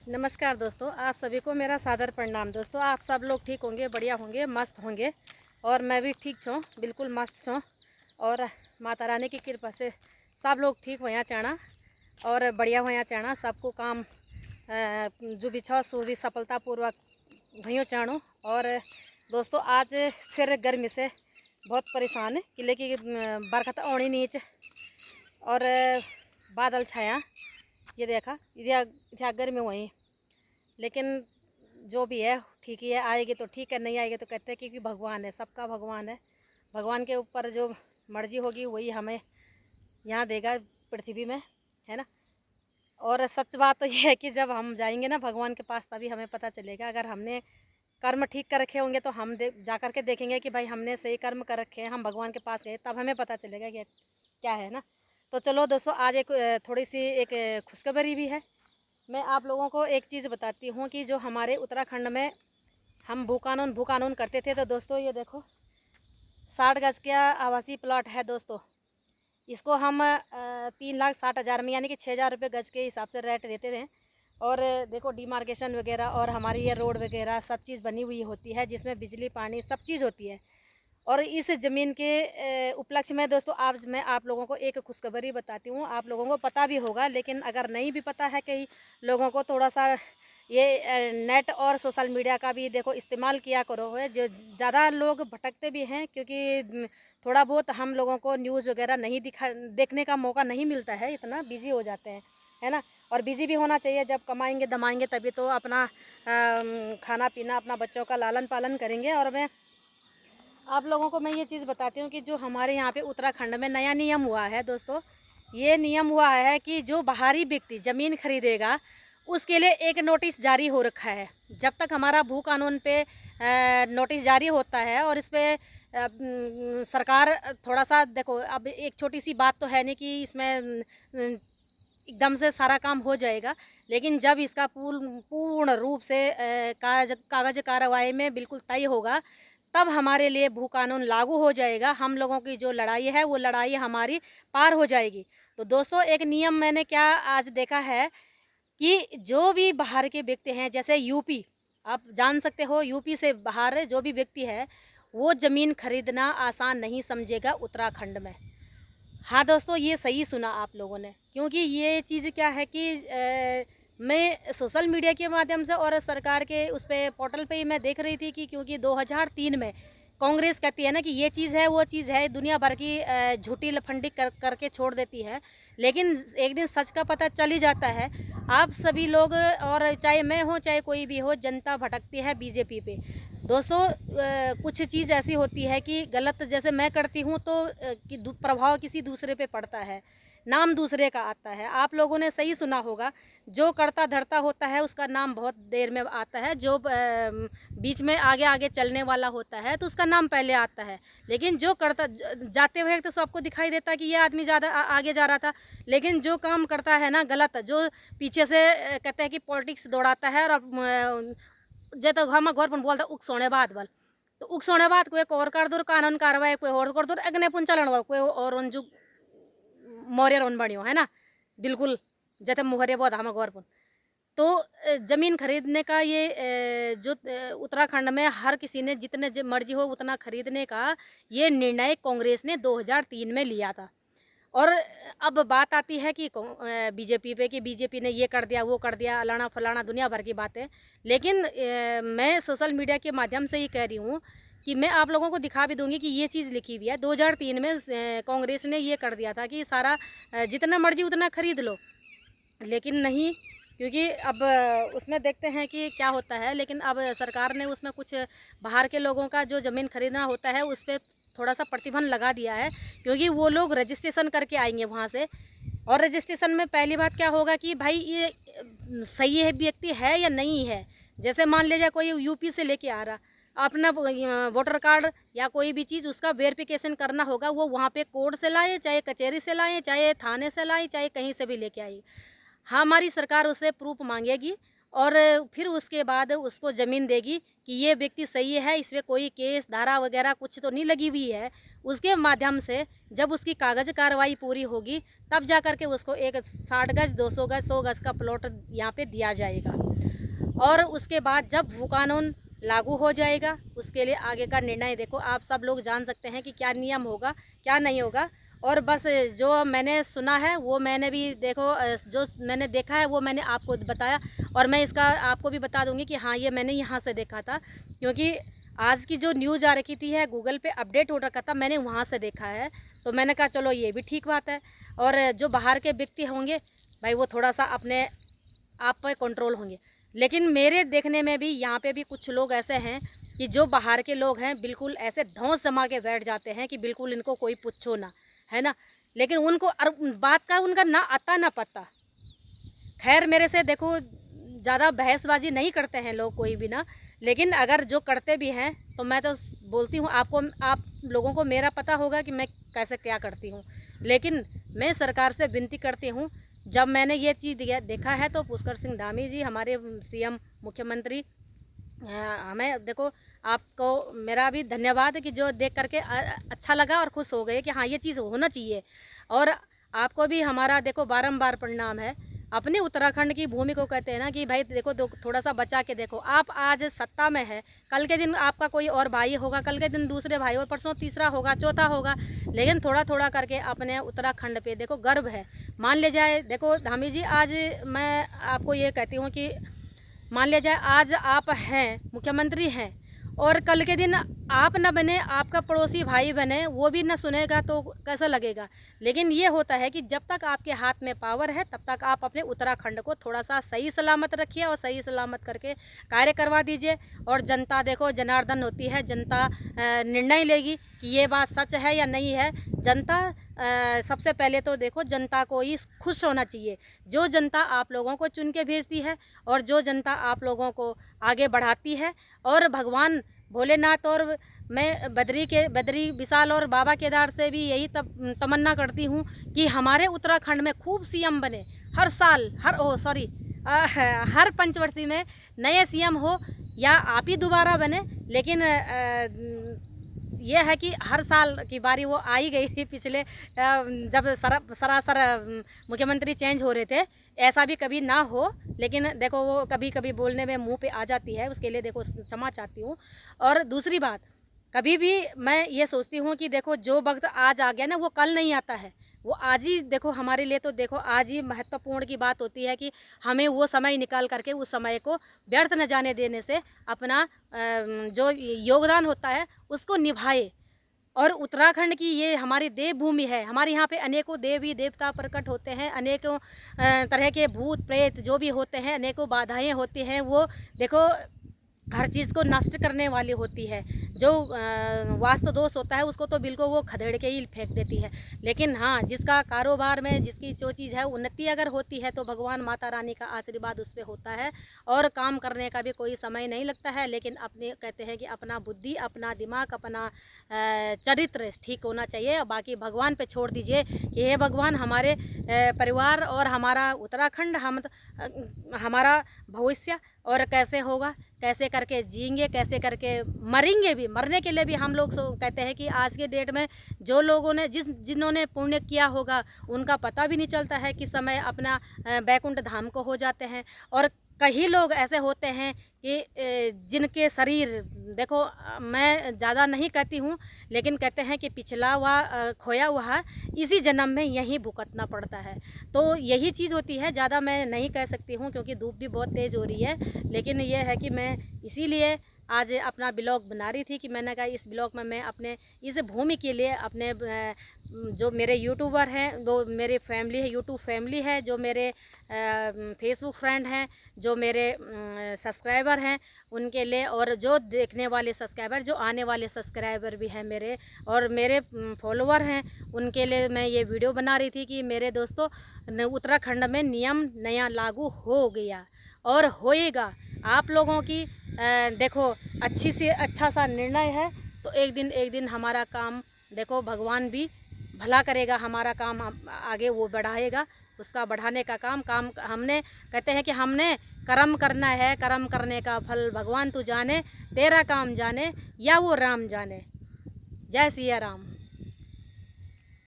नमस्कार दोस्तों, आप सभी को मेरा सादर प्रणाम। दोस्तों, आप सब लोग ठीक होंगे, बढ़िया होंगे, मस्त होंगे और मैं भी ठीक छूँ, बिल्कुल मस्त छूँ। और माता रानी की कृपा से सब लोग ठीक होया चाहना और बढ़िया होया चाहना। सबको काम जो भी छो सो भी सफलतापूर्वक भयो चाहूँ। और दोस्तों, आज फिर गर्मी से बहुत परेशान है कि बरखत आनी नीच और बादल छाया। ये देखा इधर गर्मी वहीं, लेकिन जो भी है ठीक ही है। आएगी तो ठीक है, नहीं आएगी तो कहते हैं क्योंकि भगवान है, सबका भगवान है। भगवान के ऊपर जो मर्जी होगी वही हमें यहाँ देगा पृथ्वी में, है ना। और सच बात तो ये है कि जब हम जाएंगे ना भगवान के पास तभी हमें पता चलेगा। अगर हमने कर्म ठीक कर रखे होंगे तो हम जा कर के देखेंगे कि भाई हमने सही कर्म कर रखे हैं, हम भगवान के पास गए, तब हमें पता चलेगा कि क्या है ना। तो चलो दोस्तों, आज एक थोड़ी सी एक खुशखबरी भी है। मैं आप लोगों को एक चीज़ बताती हूँ कि जो हमारे उत्तराखंड में हम भू कानून करते थे, तो दोस्तों ये देखो 60 गज का आवासीय प्लॉट है दोस्तों। इसको हम 3,60,000 में यानी कि 6,000 रुपये गज के हिसाब से रेट देते थे। और देखो डिमार्केशन वगैरह और हमारी ये रोड वगैरह सब चीज़ बनी हुई होती है, जिसमें बिजली पानी सब चीज़ होती है। और इस ज़मीन के उपलक्ष्य में दोस्तों आज मैं आप लोगों को एक खुशखबरी बताती हूँ। आप लोगों को पता भी होगा, लेकिन अगर नहीं भी पता है कई लोगों को, थोड़ा सा ये नेट और सोशल मीडिया का भी देखो इस्तेमाल किया करो है। जो ज़्यादा लोग भटकते भी हैं क्योंकि थोड़ा बहुत हम लोगों को न्यूज़ वगैरह नहीं देखने का मौका नहीं मिलता है, इतना बिजी हो जाते हैं, है ना। और बिजी भी होना चाहिए, जब कमाएंगे दमाएंगे तभी तो अपना खाना पीना, अपना बच्चों का लालन पालन करेंगे। और मैं आप लोगों को मैं ये चीज़ बताती हूँ कि जो हमारे यहाँ पे उत्तराखंड में नया नियम हुआ है दोस्तों, ये नियम हुआ है कि जो बाहरी व्यक्ति ज़मीन खरीदेगा उसके लिए एक नोटिस जारी हो रखा है। जब तक हमारा भू कानून पे नोटिस जारी होता है और इस पर सरकार थोड़ा सा देखो, अब एक छोटी सी बात तो है नहीं कि इसमें एकदम से सारा काम हो जाएगा, लेकिन जब इसका पूर्ण रूप से कागज कार्रवाई में बिल्कुल तय होगा, तब हमारे लिए भू कानून लागू हो जाएगा। हम लोगों की जो लड़ाई है वो लड़ाई हमारी पार हो जाएगी। तो दोस्तों, एक नियम मैंने क्या आज देखा है कि जो भी बाहर के व्यक्ति हैं, जैसे यूपी, आप जान सकते हो यूपी से बाहर जो भी व्यक्ति है वो ज़मीन खरीदना आसान नहीं समझेगा उत्तराखंड में। हाँ दोस्तों, ये सही सुना आप लोगों ने, क्योंकि ये चीज़ क्या है कि मैं सोशल मीडिया के माध्यम से और सरकार के उस पर पोर्टल पे ही मैं देख रही थी कि क्योंकि 2003 में कांग्रेस कहती है ना कि ये चीज़ है वो चीज़ है, दुनिया भर की झूठी लफंडी करके छोड़ देती है, लेकिन एक दिन सच का पता चल ही जाता है। आप सभी लोग, और चाहे मैं हो चाहे कोई भी हो, जनता भटकती है बीजेपी पे। दोस्तों, कुछ चीज़ ऐसी होती है कि गलत जैसे मैं करती हूँ तो कि प्रभाव किसी दूसरे पे पड़ता है, नाम दूसरे का आता है। आप लोगों ने सही सुना होगा, जो करता धरता होता है उसका नाम बहुत देर में आता है, जो बीच में आगे आगे चलने वाला होता है तो उसका नाम पहले आता है। लेकिन जो करता जाते हुए तो सबको दिखाई देता है कि ये आदमी ज़्यादा आगे जा रहा था, लेकिन जो काम करता है ना गलत, जो पीछे से कहते हैं कि पॉलिटिक्स दौड़ाता है, और जे तो हम घर पर बोलता उक सोने बाद बल, तो उक सोने बाद कोई और कर दूर कानून कार्रवाई कोई और कर दूर अग्ने पुन चलन वाल कोई और उन जो मौर्य रोन बनियो है ना, बिल्कुल जैसे मोहरे बहुत हम घर पर। तो ज़मीन खरीदने का ये जो उत्तराखंड में हर किसी ने जितने मर्जी हो उतना खरीदने का ये निर्णय कांग्रेस ने 2003 में लिया था। और अब बात आती है कि बीजेपी पे कि बीजेपी ने ये कर दिया वो कर दिया, अलाना फलाना दुनिया भर की बातें। लेकिन मैं सोशल मीडिया के माध्यम से ही कह रही हूँ कि मैं आप लोगों को दिखा भी दूंगी कि ये चीज़ लिखी हुई है। 2003 में कांग्रेस ने ये कर दिया था कि सारा जितना मर्जी उतना खरीद लो, लेकिन नहीं, क्योंकि अब उसमें देखते हैं कि क्या होता है। लेकिन अब सरकार ने उसमें कुछ बाहर के लोगों का जो ज़मीन खरीदना होता है उस पर थोड़ा सा प्रतिबंध लगा दिया है, क्योंकि वो लोग रजिस्ट्रेशन करके आएंगे वहाँ से। और रजिस्ट्रेशन में पहली बात क्या होगा कि भाई ये सही है व्यक्ति है या नहीं है। जैसे मान लीजिए कोई यूपी से लेके आ रहा अपना वोटर कार्ड या कोई भी चीज़, उसका वेरिफिकेशन करना होगा, वो वहाँ पे कोर्ट से लाए, चाहे कचहरी से लाए, चाहे थाने से लाए, चाहे कहीं से भी लेके आए, हमारी सरकार उससे प्रूफ मांगेगी और फिर उसके बाद उसको ज़मीन देगी कि ये व्यक्ति सही है, इसमें कोई केस धारा वगैरह कुछ तो नहीं लगी हुई है। उसके माध्यम से जब उसकी कागज़ कार्रवाई पूरी होगी तब जा कर के उसको एक 60 गज 200 गज 100 गज का प्लॉट यहाँ पे दिया जाएगा। और उसके बाद जब वो कानून लागू हो जाएगा उसके लिए आगे का निर्णय देखो आप सब लोग जान सकते हैं कि क्या नियम होगा क्या नहीं होगा। और बस जो मैंने सुना है वो मैंने भी देखो जो मैंने देखा है वो मैंने आपको बताया। और मैं इसका आपको भी बता दूंगी कि हाँ ये मैंने यहाँ से देखा था, क्योंकि आज की जो न्यूज़ आ रखी थी है गूगल पे अपडेट हो रखा था, मैंने वहाँ से देखा है। तो मैंने कहा चलो ये भी ठीक बात है। और जो बाहर के व्यक्ति होंगे भाई वो थोड़ा सा अपने आप पर कंट्रोल होंगे, लेकिन मेरे देखने में भी यहाँ पे भी कुछ लोग ऐसे हैं कि जो बाहर के लोग हैं बिल्कुल ऐसे धौंस जमा के बैठ जाते हैं कि बिल्कुल इनको कोई पूछो ना, है ना। लेकिन उनको बात का उनका ना आता ना पता। खैर मेरे से देखो ज़्यादा बहसबाजी नहीं करते हैं लोग कोई भी ना, लेकिन अगर जो करते भी हैं तो मैं तो बोलती हूँ आपको, आप लोगों को मेरा पता होगा कि मैं कैसे क्या करती हूँ। लेकिन मैं सरकार से विनती करती हूँ, जब मैंने ये चीज़ देखा है तो पुष्कर सिंह धामी जी हमारे सीएम मुख्यमंत्री हमें देखो आपको मेरा भी धन्यवाद कि जो देख करके अच्छा लगा और खुश हो गए कि हाँ ये चीज़ होना चाहिए। और आपको भी हमारा देखो बारंबार प्रणाम है। अपने उत्तराखंड की भूमि को कहते हैं ना कि भाई देखो थोड़ा सा बचा के देखो। आप आज सत्ता में है, कल के दिन आपका कोई और भाई होगा, कल के दिन दूसरे भाई होगा, परसों तीसरा होगा, चौथा होगा, लेकिन थोड़ा थोड़ा करके अपने उत्तराखंड पे देखो गर्व है। मान ले जाए देखो धामी जी, आज मैं आपको ये कहती हूँ कि मान लिया जाए आज आप हैं मुख्यमंत्री हैं और कल के दिन आप न बने, आपका पड़ोसी भाई बने, वो भी न सुनेगा तो कैसा लगेगा। लेकिन ये होता है कि जब तक आपके हाथ में पावर है तब तक आप अपने उत्तराखंड को थोड़ा सा सही सलामत रखिए और सही सलामत करके कार्य करवा दीजिए। और जनता देखो जनार्दन होती है, जनता निर्णय लेगी कि ये बात सच है या नहीं है। जनता सबसे पहले तो देखो जनता को ही खुश होना चाहिए, जो जनता आप लोगों को चुन के भेजती है और जो जनता आप लोगों को आगे बढ़ाती है। और भगवान भोलेनाथ और मैं बद्री विशाल और बाबा केदार से भी यही तमन्ना करती हूँ कि हमारे उत्तराखंड में खूब सीएम बने हर साल, हर पंचवर्षीय में नए सीएम हो या आप ही दोबारा बने। लेकिन ये है कि हर साल की बारी वो आ ही गई थी पिछले जब सरासर मुख्यमंत्री चेंज हो रहे थे, ऐसा भी कभी ना हो। लेकिन देखो वो कभी कभी बोलने में मुंह पे आ जाती है, उसके लिए देखो क्षमा चाहती हूँ। और दूसरी बात, कभी भी मैं ये सोचती हूँ कि देखो जो वक्त आज आ गया ना वो कल नहीं आता है, वो आज ही देखो हमारे लिए तो देखो आज ही महत्वपूर्ण की बात होती है कि हमें वो समय निकाल करके उस समय को व्यर्थ न जाने देने से अपना जो योगदान होता है उसको निभाए। और उत्तराखंड की ये हमारी देवभूमि है, हमारे यहाँ पे अनेकों देवी देवता प्रकट होते हैं, अनेकों तरह के भूत प्रेत जो भी होते हैं, अनेकों बाधाएं होती हैं, वो देखो हर चीज़ को नष्ट करने वाली होती है। जो वास्तु दोष होता है उसको तो बिल्कुल वो खदेड़ के ही फेंक देती है। लेकिन हाँ, जिसका कारोबार में जिसकी जो चीज़ है उन्नति अगर होती है तो भगवान माता रानी का आशीर्वाद उस पर होता है और काम करने का भी कोई समय नहीं लगता है। लेकिन अपने कहते हैं कि अपना बुद्धि, अपना दिमाग, अपना चरित्र ठीक होना चाहिए। बाकी भगवान पे छोड़ दीजिए कि हे भगवान हमारे परिवार और हमारा उत्तराखंड हमारा भविष्य और कैसे होगा, कैसे करके जिएंगे, कैसे करके मरेंगे भी। मरने के लिए भी हम लोग कहते हैं कि आज के डेट में जो लोगों ने जिन्होंने पुण्य किया होगा उनका पता भी नहीं चलता है कि समय अपना बैकुंठ धाम को हो जाते हैं। और कई लोग ऐसे होते हैं कि जिनके शरीर देखो मैं ज़्यादा नहीं कहती हूँ, लेकिन कहते हैं कि पिछला हुआ खोया हुआ इसी जन्म में यहीं भुगतना पड़ता है। तो यही चीज़ होती है, ज़्यादा मैं नहीं कह सकती हूँ क्योंकि धूप भी बहुत तेज़ हो रही है। लेकिन ये है कि मैं इसीलिए आज अपना ब्लॉग बना रही थी कि मैंने कहा इस ब्लॉग में मैं अपने इस भूमि के लिए अपने जो मेरे यूट्यूबर हैं, वो मेरे फैमिली है, यूट्यूब फैमिली है, जो मेरे फेसबुक फ्रेंड हैं, जो मेरे सब्सक्राइबर हैं उनके लिए, और जो देखने वाले सब्सक्राइबर, जो आने वाले सब्सक्राइबर भी हैं मेरे और मेरे फॉलोवर हैं, उनके लिए मैं ये वीडियो बना रही थी कि मेरे दोस्तों उत्तराखंड में नियम नया लागू हो गया और होएगा। आप लोगों की देखो अच्छी से अच्छा सा निर्णय है तो एक दिन हमारा काम देखो भगवान भी भला करेगा, हमारा काम आगे वो बढ़ाएगा। उसका बढ़ाने का काम हमने कहते हैं कि हमने कर्म करना है, कर्म करने का फल भगवान तू जाने, तेरा काम जाने या वो राम जाने। जय सिया राम।